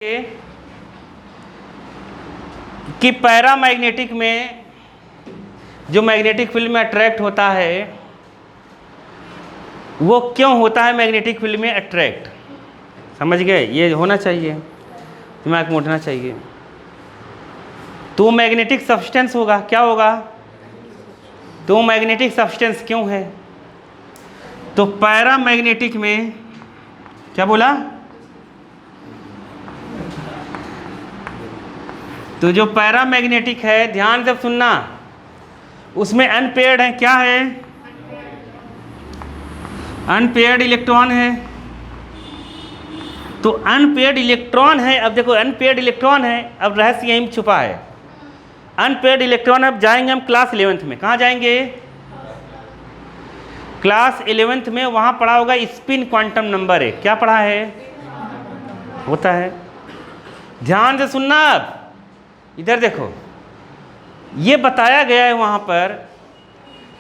कि पैरामैग्नेटिक में जो मैग्नेटिक फील्ड में अट्रैक्ट होता है वो क्यों होता है मैग्नेटिक फील्ड में अट्रैक्ट, समझ गए? ये होना चाहिए, दिमाग में उठना चाहिए। तो मैग्नेटिक सब्सटेंस होगा, क्या होगा? तो मैग्नेटिक सब्सटेंस क्यों है? तो पैरामैग्नेटिक में क्या बोला? तो जो पैरामैग्नेटिक है, ध्यान से सुनना, उसमें अनपेयर्ड है, क्या है? अनपेयर्ड इलेक्ट्रॉन है। तो अनपेयर्ड इलेक्ट्रॉन है। अब देखो अनपेयर्ड इलेक्ट्रॉन है, अब रहस्य यहीं छुपा है। अनपेयर्ड इलेक्ट्रॉन, अब जाएंगे हम क्लास 11th में। कहाँ जाएंगे? क्लास 11th में। वहाँ पढ़ा होगा स्पिन क्वांटम नंबर है, क्या पढ़ा है? होता है। ध्यान से सुनना, अब इधर देखो, ये बताया गया है वहाँ पर,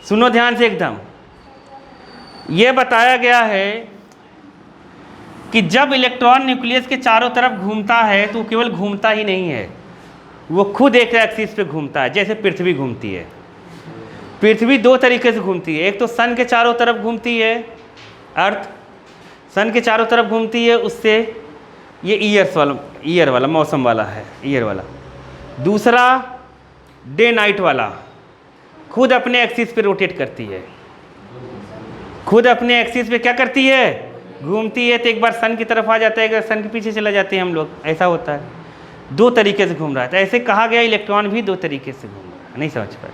सुनो ध्यान से एकदम। ये बताया गया है कि जब इलेक्ट्रॉन न्यूक्लियस के चारों तरफ घूमता है तो केवल घूमता ही नहीं है, वो खुद एक एक्सिस पे घूमता है, जैसे पृथ्वी घूमती है। पृथ्वी दो तरीके से घूमती है, एक तो सन के चारों तरफ घूमती है, अर्थ सन के चारों तरफ घूमती है, उससे ये ईयर वाला मौसम वाला है, ईयर वाला। दूसरा डे नाइट वाला, खुद अपने एक्सिस पे रोटेट करती है, खुद अपने एक्सिस पे क्या करती है? घूमती है। तो एक बार सन की तरफ आ जाता है, एक सन के पीछे चला जाते हैं हम लोग, ऐसा होता है। दो तरीके से घूम रहा है। तो ऐसे कहा गया इलेक्ट्रॉन भी दो तरीके से घूम रहा है, नहीं समझ पाए।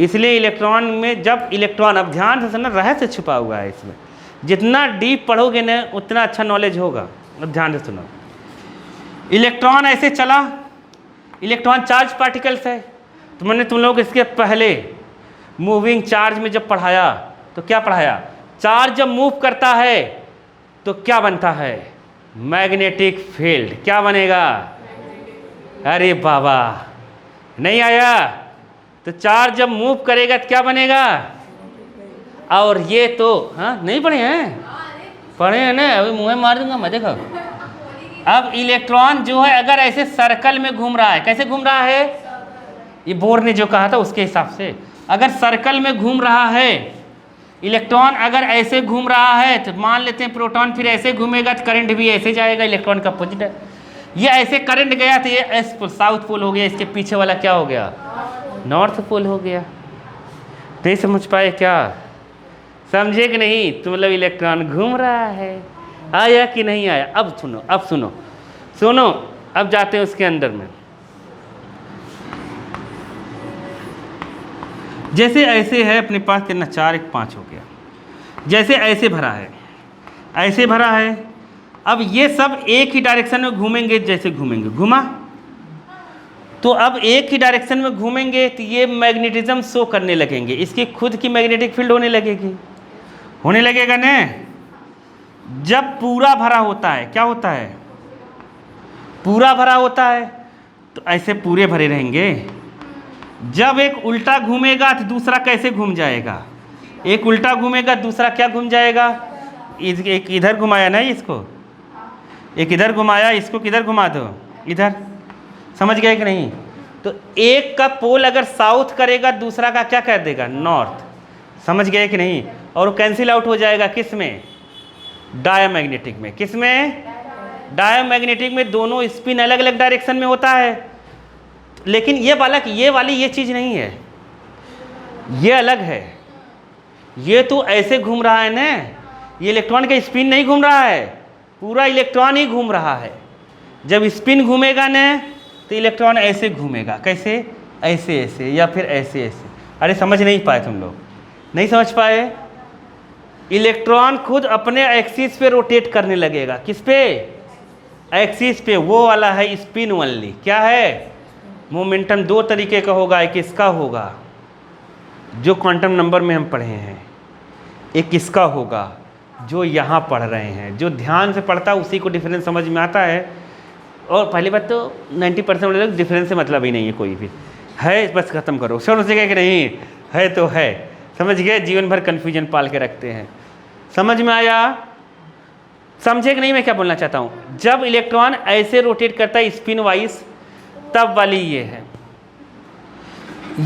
इसलिए इलेक्ट्रॉन में जब इलेक्ट्रॉन, अब ध्यान से सुनना, रहस्य छुपा हुआ है इसमें, जितना डीप पढ़ोगे ना उतना अच्छा नॉलेज होगा। अब ध्यान से सुनो, इलेक्ट्रॉन ऐसे चला, इलेक्ट्रॉन चार्ज पार्टिकल्स है। तो मैंने तुम लोग इसके पहले मूविंग चार्ज में जब पढ़ाया तो क्या पढ़ाया? चार्ज जब मूव करता है तो क्या बनता है? Magnetic field. क्या बनेगा? अरे बाबा, नहीं आया? तो चार्ज जब मूव करेगा तो क्या बनेगा? और ये तो हाँ नहीं पढ़े हैं? पढ़े हैं ना? अभी मुँह मार दूंगा मैं, देखो। अब इलेक्ट्रॉन जो है अगर ऐसे सर्कल में घूम रहा है, कैसे घूम रहा है? ये बोर ने जो कहा था उसके हिसाब से, अगर सर्कल में घूम रहा है इलेक्ट्रॉन, अगर ऐसे घूम रहा है तो मान लेते हैं प्रोटॉन फिर ऐसे घूमेगा तो करंट भी ऐसे जाएगा, इलेक्ट्रॉन का अपोजिट है। ये ऐसे करंट गया तो ये एस साउथ पोल हो गया, इसके पीछे वाला क्या हो गया? नॉर्थ पोल हो गया। नहीं समझ पाए क्या? समझे कि नहीं? तो मतलब इलेक्ट्रॉन घूम रहा है, आया कि नहीं आया? अब सुनो, अब सुनो सुनो, अब जाते हैं उसके अंदर में। जैसे ऐसे है अपने पास, कितना 4 1 5 हो गया। जैसे ऐसे भरा है, ऐसे भरा है। अब ये सब एक ही डायरेक्शन में घूमेंगे, जैसे घूमेंगे, घुमा तो अब एक ही डायरेक्शन में घूमेंगे तो ये मैग्नेटिज्म शो करने लगेंगे, इसकी खुद की मैग्नेटिक फील्ड होने लगेगी, होने लगेगा ना। जब पूरा भरा होता है, क्या होता है? पूरा भरा होता है तो ऐसे पूरे भरे रहेंगे। जब एक उल्टा घूमेगा तो दूसरा कैसे घूम जाएगा? एक उल्टा घूमेगा, दूसरा क्या घूम जाएगा? एक इधर घुमाया ना इसको, एक इधर घुमाया, इसको किधर घुमा दो? इधर। समझ गए कि नहीं? तो एक का पोल अगर साउथ करेगा, दूसरा का क्या कर देगा? नॉर्थ। समझ गए कि नहीं? और वो कैंसिल आउट हो जाएगा किस में? डायमैग्नेटिक में। किस में? डायमैग्नेटिक में दोनों स्पिन अलग अलग डायरेक्शन में होता है, लेकिन ये वाली ये चीज़ नहीं है, ये अलग है। ये तो ऐसे घूम रहा है ना, ये इलेक्ट्रॉन का स्पिन नहीं घूम रहा है, पूरा इलेक्ट्रॉन ही घूम रहा है। जब स्पिन घूमेगा ना तो इलेक्ट्रॉन ऐसे घूमेगा, कैसे? ऐसे ऐसे, या फिर ऐसे ऐसे। अरे समझ नहीं पाए तुम लोग? नहीं समझ पाए? इलेक्ट्रॉन खुद अपने एक्सिस पे रोटेट करने लगेगा। किस पे? एक्सिस पे। वो वाला है स्पिन ओनली। क्या है? मोमेंटम दो तरीके का होगा, एक इसका होगा जो क्वांटम नंबर में हम पढ़े हैं, एक इसका होगा जो यहाँ पढ़ रहे हैं। जो ध्यान से पढ़ता है उसी को डिफरेंस समझ में आता है। और पहली बात तो 90% लोग डिफरेंस से मतलब ही नहीं है, कोई भी है बस ख़त्म करो। समझ गए कि नहीं? है तो है, समझ गए? जीवन भर कन्फ्यूजन पाल के रखते हैं। समझ में आया? समझे कि नहीं मैं क्या बोलना चाहता हूँ? जब इलेक्ट्रॉन ऐसे रोटेट करता है स्पिन वाइज, तब वाली ये है।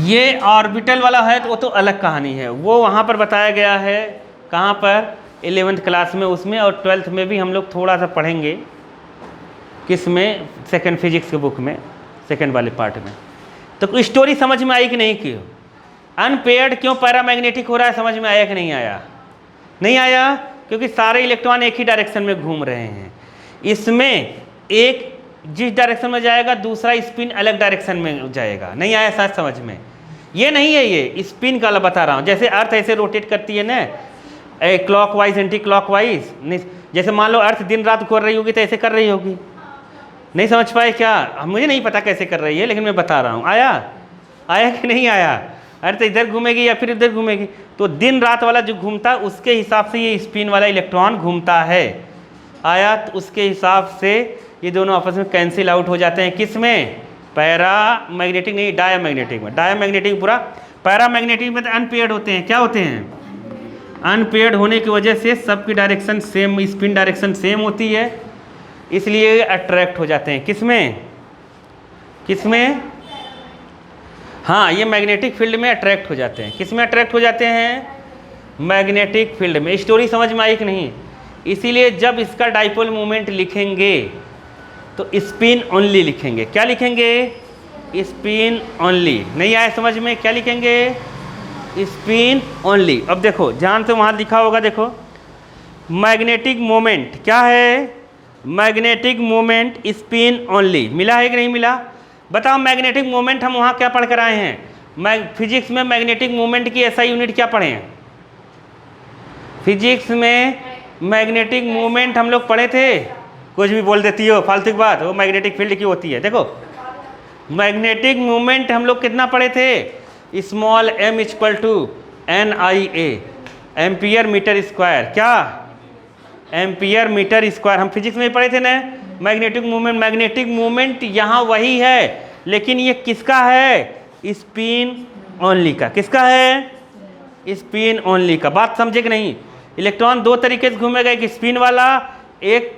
ये ऑर्बिटल वाला है तो वो तो अलग कहानी है, वो वहाँ पर बताया गया है। कहाँ पर? 11th क्लास में उसमें, और 12th में भी हम लोग थोड़ा सा पढ़ेंगे। किस में? सेकंड फिजिक्स के बुक में, सेकंड वाले पार्ट में। तो स्टोरी समझ में आई कि नहीं? क्यों अनपेयर्ड, क्यों पैरामैग्नेटिक हो रहा है, समझ में आया कि नहीं आया? नहीं आया, क्योंकि सारे इलेक्ट्रॉन एक ही डायरेक्शन में घूम रहे हैं। इसमें एक जिस डायरेक्शन में जाएगा, दूसरा स्पिन अलग डायरेक्शन में जाएगा। नहीं आया शायद समझ में? ये नहीं है, ये स्पिन का बता रहा हूँ। जैसे अर्थ ऐसे रोटेट करती है ना, क्लॉकवाइज एंटी क्लॉकवाइज। जैसे मान लो अर्थ दिन रात घूर रही होगी तो ऐसे कर रही होगी। नहीं समझ पाए क्या? मुझे नहीं पता कैसे कर रही है, लेकिन मैं बता रहा हूँ। आया कि नहीं आया? अर्थ इधर घूमेगी या फिर इधर घूमेगी, तो दिन रात वाला जो घूमता है उसके हिसाब से ये स्पिन वाला इलेक्ट्रॉन घूमता है। आया, तो उसके हिसाब से ये दोनों आपस में कैंसिल आउट हो जाते हैं। किस में? पैरामैग्नेटिक नहीं, डायमैग्नेटिक में। डायमैग्नेटिक पूरा, पैरामैग्नेटिक में तो अनपेयर्ड होते हैं। क्या होते हैं? अनपेयर्ड होने की वजह से सबकी direction same, spin direction same होती है, इसलिए अट्रैक्ट हो जाते हैं। किस में? किस में? हाँ, ये मैग्नेटिक फील्ड में अट्रैक्ट हो जाते हैं। किस में अट्रैक्ट हो जाते हैं? मैग्नेटिक फील्ड में। स्टोरी समझ में आई कि नहीं? इसीलिए जब इसका डाइपोल मोमेंट लिखेंगे तो स्पिन ओनली लिखेंगे। क्या लिखेंगे? Spin only. नहीं आया समझ में? क्या लिखेंगे? Spin only. अब देखो ध्यान से, वहाँ लिखा होगा, देखो मैग्नेटिक मोमेंट क्या है? Magnetic moment spin only. मिला है कि नहीं मिला? बताओ, मैग्नेटिक मोमेंट हम वहाँ क्या पढ़ कर आए हैं? फिजिक्स में मैग्नेटिक मोमेंट की ऐसा यूनिट क्या पढ़े हैं? फिजिक्स में मैग्नेटिक मोमेंट हम लोग पढ़े थे। कुछ भी बोल देती हो, फालतू की बात। वो मैग्नेटिक फील्ड की होती है। देखो मैग्नेटिक मोमेंट हम लोग कितना पढ़े थे? Small m equal to NIA, ampere metre square. क्या? Ampere metre square. हम फिजिक्स में पढ़े थे ना मैग्नेटिक मोमेंट। मैग्नेटिक मोमेंट यहाँ वही है, लेकिन ये किसका है? स्पिन ओनली का। किसका है? स्पिन ओनली का। बात समझे कि नहीं? इलेक्ट्रॉन दो तरीके से घूमेगा, एक स्पिन वाला, एक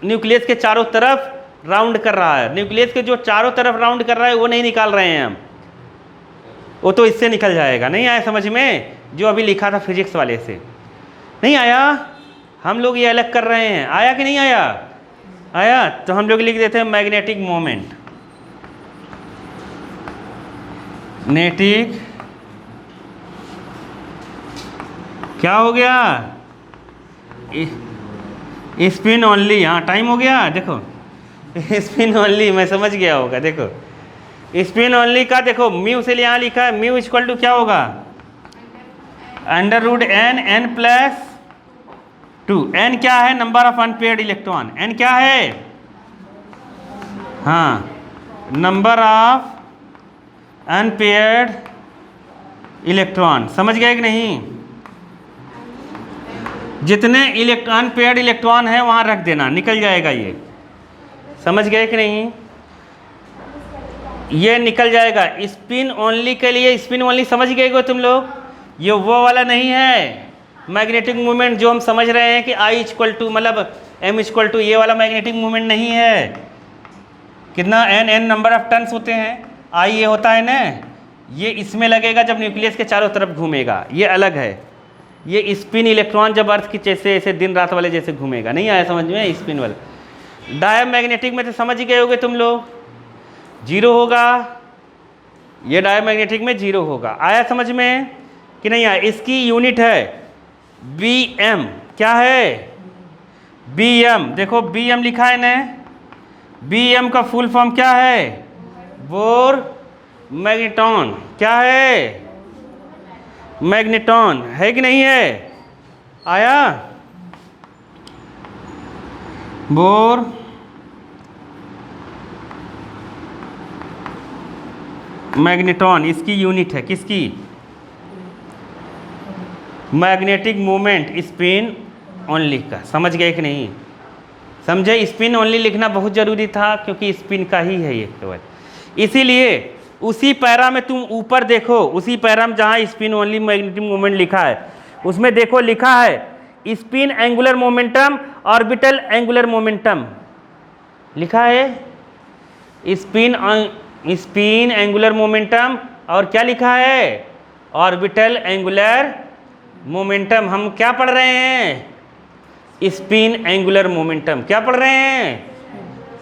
न्यूक्लियस के चारों तरफ राउंड कर रहा है। न्यूक्लियस के जो चारों तरफ राउंड कर रहा है वो नहीं निकाल रहे हैं हम, वो तो इससे निकल जाएगा। नहीं आया समझ में? जो अभी लिखा था फिजिक्स वाले से। नहीं आया? हम लोग ये अलग कर रहे हैं। आया कि नहीं आया? आया, तो हम लोग लिख देते हैं मैग्नेटिक मोमेंट। नेटिक क्या हो गया? Spin only. हाँ, टाइम हो गया। देखो स्पिन ओनली, मैं समझ गया होगा। देखो स्पिन ओनली का देखो, म्यू से यहाँ लिखा है, म्यू इक्वल टू क्या होगा? √n plus 2। n क्या है? Number of unpaired electron. n क्या है? हाँ, नंबर ऑफ अनपेयर्ड इलेक्ट्रॉन। समझ गए कि नहीं? जितने अनपेयर्ड इलेक्ट्रॉन है वहाँ रख देना, निकल जाएगा ये। समझ गए कि नहीं? ये निकल जाएगा। स्पिन ओनली के लिए, स्पिन ओनली समझ गए हो तुम लोग? ये वो वाला नहीं है मैग्नेटिक मूवमेंट जो हम समझ रहे हैं कि I इक्वल टू मतलब M इक्वल टू, ये वाला मैग्नेटिक मूवमेंट नहीं है। कितना? n नंबर ऑफ टर्न्स होते हैं। I ये होता है ना, ये इसमें लगेगा जब न्यूक्लियस के चारों तरफ घूमेगा, ये अलग है। ये स्पिन इलेक्ट्रॉन जब अर्थ की जैसे ऐसे दिन रात वाले जैसे घूमेगा। नहीं आया समझ में? स्पिन वाला। डायमैग्नेटिक में तो समझ ही गए होगे तुम लोग, 0 होगा। ये डायमैग्नेटिक में 0 होगा। आया समझ में कि नहीं आया? इसकी यूनिट है Bm। क्या है? Bm। देखो Bm लिखा है ना, Bm का फुल फॉर्म क्या है? Bore magneton. क्या है? मैग्नेटॉन। है कि नहीं है? आया? बोर मैग्नेटॉन इसकी यूनिट है। किसकी? मैग्नेटिक मोमेंट स्पिन ओनली का। समझ गए कि नहीं? समझे? स्पिन ओनली लिखना बहुत ज़रूरी था, क्योंकि स्पिन का ही है ये केवल। इसीलिए उसी पैरा में तुम ऊपर देखो, उसी पैरा में जहाँ स्पिन ओनली मैग्नेटिक मोमेंट लिखा है, उसमें देखो लिखा है spin angular momentum, orbital angular momentum लिखा है। स्पिन एंगुलर मोमेंटम और क्या लिखा है? Orbital angular momentum. हम क्या पढ़ रहे हैं? Spin angular momentum. क्या पढ़ रहे हैं?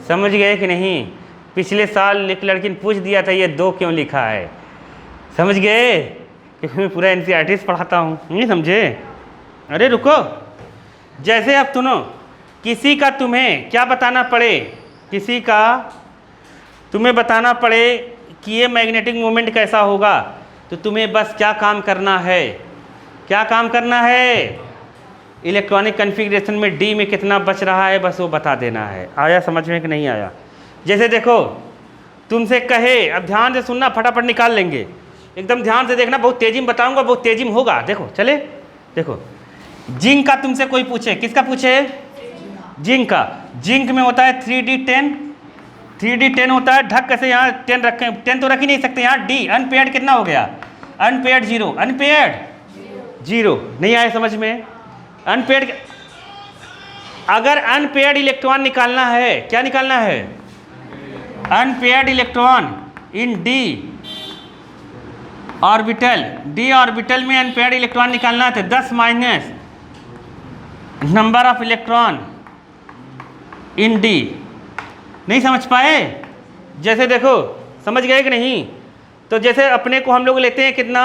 समझ गए कि नहीं? पिछले साल एक लड़की ने पूछ दिया था ये 2 क्यों लिखा है। समझ गए? क्योंकि मैं पूरा एनसीईआरटी पढ़ाता हूँ, नहीं समझे? अरे रुको, जैसे अब सुनो, किसी का तुम्हें क्या बताना पड़े, किसी का तुम्हें बताना पड़े कि ये मैग्नेटिक मोमेंट कैसा होगा, तो तुम्हें बस क्या काम करना है? क्या काम करना है? इलेक्ट्रॉनिक कन्फिग्रेशन में डी में कितना बच रहा है बस वो बता देना है। आया समझ में कि नहीं आया? जैसे देखो, तुमसे कहे, अब ध्यान से सुनना, फटाफट निकाल लेंगे, एकदम ध्यान से देखना, बहुत तेजी में बताऊंगा, बहुत तेजी में होगा। देखो चले, देखो जिंक का तुमसे कोई पूछे, किसका पूछे? जिंक का। जिंक में होता है 3d10, 3d10 होता है। ढक कैसे यहाँ 10 रखें? 10 तो रख ही नहीं सकते। यहाँ डी अनपेयर्ड कितना हो गया? Unpaired 0, unpaired 0। नहीं आया समझ में? अनपेयर्ड, अगर अनपेयर्ड इलेक्ट्रॉन निकालना है, क्या निकालना है? Unpaired electron in D orbital. D orbital में अनपेयर्ड इलेक्ट्रॉन निकालना है तो 10 minus number of electron in D. नहीं समझ पाए? जैसे देखो, समझ गए कि नहीं? तो जैसे अपने को हम लोग लेते हैं कितना,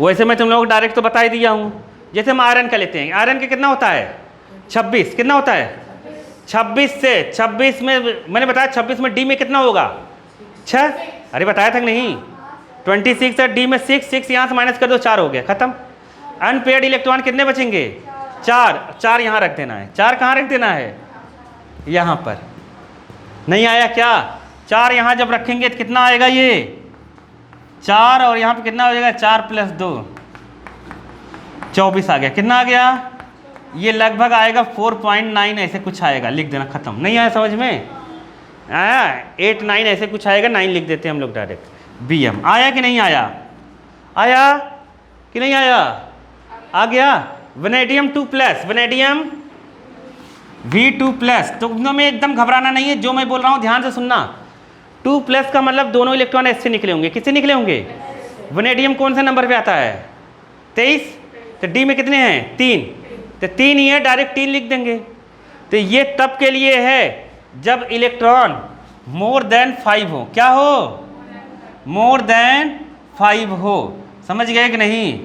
वैसे मैं तुम लोगों को डायरेक्ट तो बता ही दिया हूँ। जैसे हम आयरन का लेते हैं, आयरन का कितना होता है? 26। कितना होता है? 26 से 26 में मैंने बताया 26 में डी में कितना होगा? 6। अरे बताया था कि नहीं? 26 है, डी में 6 यहाँ से माइनस कर दो, 4 हो गया, खत्म। अनपेयर्ड इलेक्ट्रॉन कितने बचेंगे? 4 यहाँ रख देना है। 4 कहाँ रख देना है? यहाँ पर। नहीं आया क्या? 4 यहाँ जब रखेंगे तो कितना आएगा? ये 4 और यहाँ पे कितना हो जाएगा? 4 + 2 24 आ गया। कितना आ गया? ये लगभग आएगा 4.9 ऐसे कुछ आएगा, लिख देना, खत्म। नहीं आया समझ में? आया 8, 9 ऐसे कुछ आएगा, 9 लिख देते हैं हम लोग डायरेक्ट। BM आया कि नहीं आया? आया कि नहीं आया? आ गया। Vanadium 2+, vanadium V2+। तो में एकदम घबराना नहीं है, जो मैं बोल रहा हूँ ध्यान से सुनना। 2+ का मतलब दोनों इलेक्ट्रॉन ऐसे निकले होंगे। किससे निकले होंगे? वनेडियम कौन से नंबर पे आता है? 23। तो डी में कितने हैं? 3। तो 3 ही है, डायरेक्ट 3 लिख देंगे। तो ये तब के लिए है जब इलेक्ट्रॉन मोर देन 5 हो। क्या हो? मोर देन 5 हो। समझ गए कि नहीं?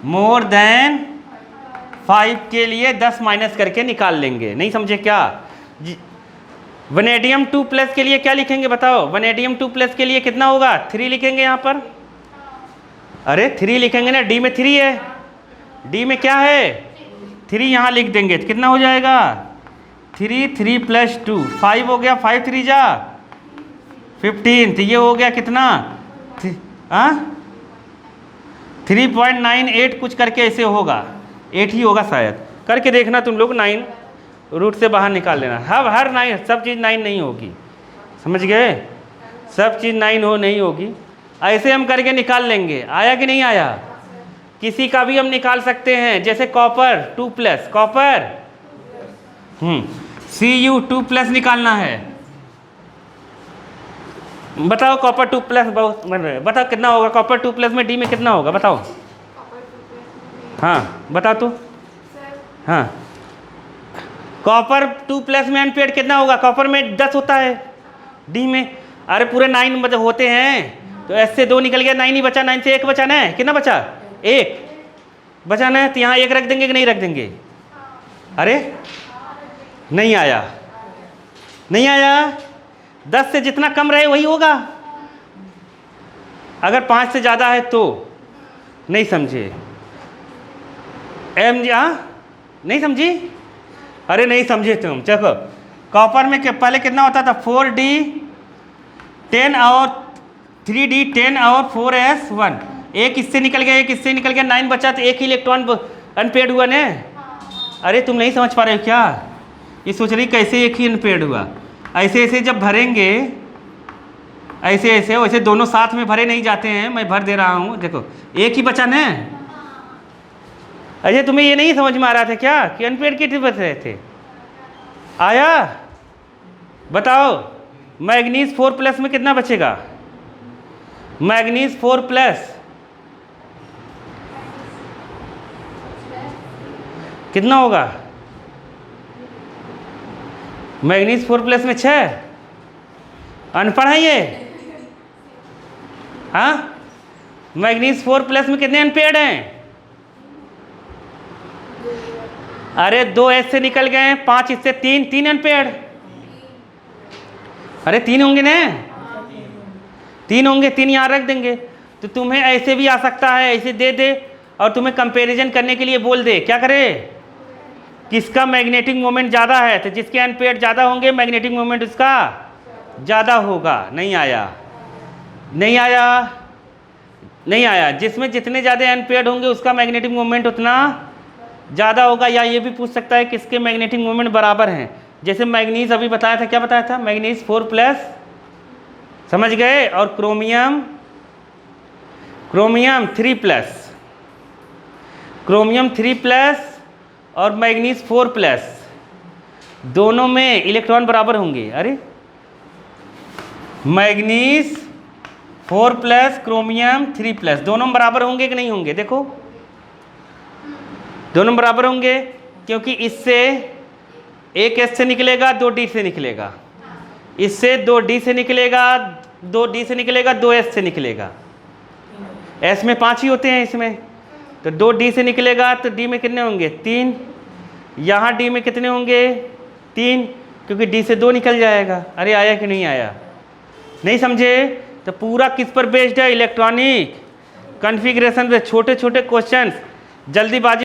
मोर देन 5 के लिए 10 माइनस करके निकाल लेंगे। नहीं समझे क्या? वनेडियम 2+ के लिए क्या लिखेंगे बताओ? वनेडियम 2+ के लिए कितना होगा? 3 लिखेंगे यहाँ पर। अरे 3 लिखेंगे ना, डी में 3 है। डी में क्या है? 3 यहाँ लिख देंगे तो कितना हो जाएगा? 3 + 2 5 हो गया। 5 3 जा 15। तो ये हो गया कितना? 3.98 कुछ करके ऐसे होगा, 8 ही होगा शायद। करके देखना तुम लोग, 9 रूट से बाहर निकाल लेना। हर 9, सब चीज़ 9 नहीं होगी। समझ गए? सब चीज़ 9 नहीं होगी। ऐसे हम करके निकाल लेंगे। आया कि नहीं आया? किसी का भी हम निकाल सकते हैं, जैसे कॉपर 2+, कॉपर Cu 2+ निकालना है। बताओ कॉपर 2+ बहुत बताओ कितना होगा? कॉपर 2+ में डी में कितना होगा बताओ? हाँ बताओ तो। हाँ, कॉपर 2+ में अनपेयर्ड कितना होगा? कॉपर में 10 होता है, डी में अरे पूरे 9 मतलब होते हैं। तो ऐसे 2 निकल गया, 9 ही बचा। 9 से 1 बचाना है। कितना बचा? 1 बचाना है। तो यहाँ 1 रख देंगे कि नहीं रख देंगे? अरे नहीं आया, नहीं आया। 10 से जितना कम रहे वही होगा। अगर 5 से ज़्यादा है तो नहीं समझे? नहीं समझी? अरे नहीं समझे तुम। देखो कॉपर में पहले कितना होता था? 4d 10 और 3d 10 और 4s1। एक इससे निकल गया, एक इससे निकल गया, 9 बचा। तो एक ही इलेक्ट्रॉन अनपेयर्ड हुआ ने। अरे तुम नहीं समझ पा रहे हो क्या? ये सोच रही कैसे एक ही अनपेयर्ड हुआ? ऐसे ऐसे जब भरेंगे, ऐसे ऐसे वैसे दोनों साथ में भरे नहीं जाते हैं। मैं भर दे रहा हूँ। देखो एक ही बचा न, अजय तुम्हें ये नहीं समझ में आ रहा था क्या कि अनपेड कितने बच रहे थे? आया? बताओ मैग्नीज 4+ में कितना बचेगा? मैग्नीज 4+ कितना होगा? मैग्नीज 4+ में 6। अनपढ़ है ये? हाँ, मैग्नीज 4+ में कितने अनपेड हैं? अरे 2 ऐसे निकल गए, 5 इससे 3 अनपेड। अरे 3 होंगे ना? 3 होंगे, 3 यहाँ रख देंगे। तो तुम्हें ऐसे भी आ सकता है, ऐसे दे दे और तुम्हें कंपैरिजन करने के लिए बोल दे, क्या करे? किसका मैग्नेटिक मोमेंट ज़्यादा है, तो जिसके अनपेड ज़्यादा होंगे मैग्नेटिक मोमेंट उसका ज़्यादा होगा। नहीं आया? नहीं आया? नहीं आया। जिसमें जितने ज़्यादा अनपेड होंगे उसका मैग्नेटिक मोमेंट उतना ज़्यादा होगा। या ये भी पूछ सकता है किसके मैग्नेटिक मोमेंट बराबर हैं। जैसे मैग्नीज अभी बताया था, क्या बताया था? मैग्नीज 4+, समझ गए? और क्रोमियम 3+ और मैग्नीज 4+, दोनों में इलेक्ट्रॉन बराबर होंगे। अरे मैग्नीज 4+, क्रोमियम 3+, दोनों में बराबर होंगे कि नहीं होंगे? देखो दोनों बराबर होंगे, क्योंकि इससे एक S से निकलेगा, 2 D से निकलेगा। इससे 2 D से निकलेगा, 2 D से निकलेगा, 2 S से निकलेगा। S में 5 ही होते हैं इसमें, तो 2 D से निकलेगा तो D में कितने होंगे? 3। यहाँ D में कितने होंगे? 3, क्योंकि D से 2 निकल जाएगा। अरे आया कि नहीं आया? नहीं समझे? तो पूरा किस पर बेस्ड है? इलेक्ट्रॉनिक कॉन्फ़िगरेशन पे। छोटे छोटे क्वेश्चंस जल्दीबाजी